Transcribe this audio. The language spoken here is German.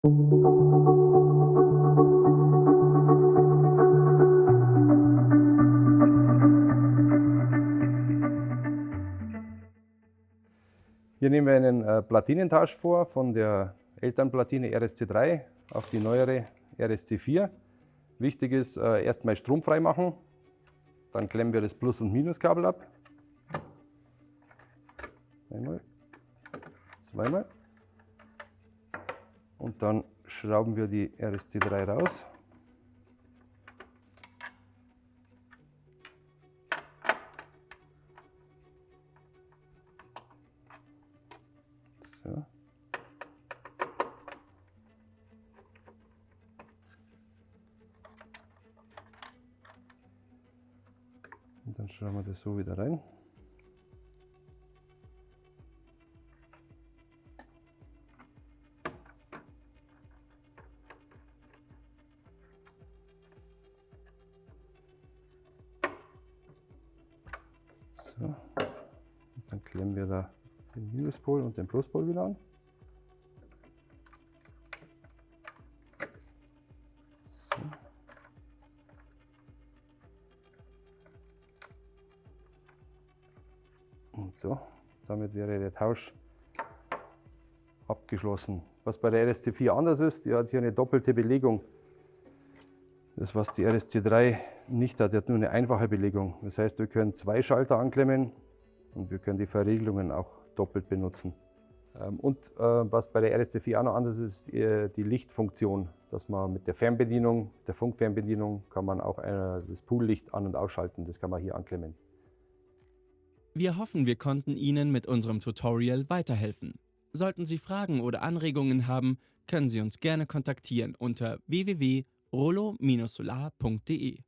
Hier nehmen wir einen Platinentausch vor von der Elternplatine RSC3 auf die neuere RSC4. Wichtig ist, erstmal stromfrei machen, dann klemmen wir das Plus- und Minuskabel ab. Einmal, zweimal. Und dann schrauben wir die RSC3 raus. So. Und dann schrauben wir das so wieder rein. So. Und dann klemmen wir da den Minuspol und den Pluspol wieder an. So. Und so, damit wäre der Tausch abgeschlossen. Was bei der RSC4 anders ist, die hat hier eine doppelte Belegung. Das, was die RSC3 nicht hat, die hat nur eine einfache Belegung. Das heißt, wir können zwei Schalter anklemmen und wir können die Verriegelungen auch doppelt benutzen. Und was bei der RSC4 auch noch anders ist, die Lichtfunktion, dass man mit der Fernbedienung, der Funkfernbedienung, kann man auch das Poollicht an- und ausschalten. Das kann man hier anklemmen. Wir hoffen, wir konnten Ihnen mit unserem Tutorial weiterhelfen. Sollten Sie Fragen oder Anregungen haben, können Sie uns gerne kontaktieren unter www.rollo-solar.de.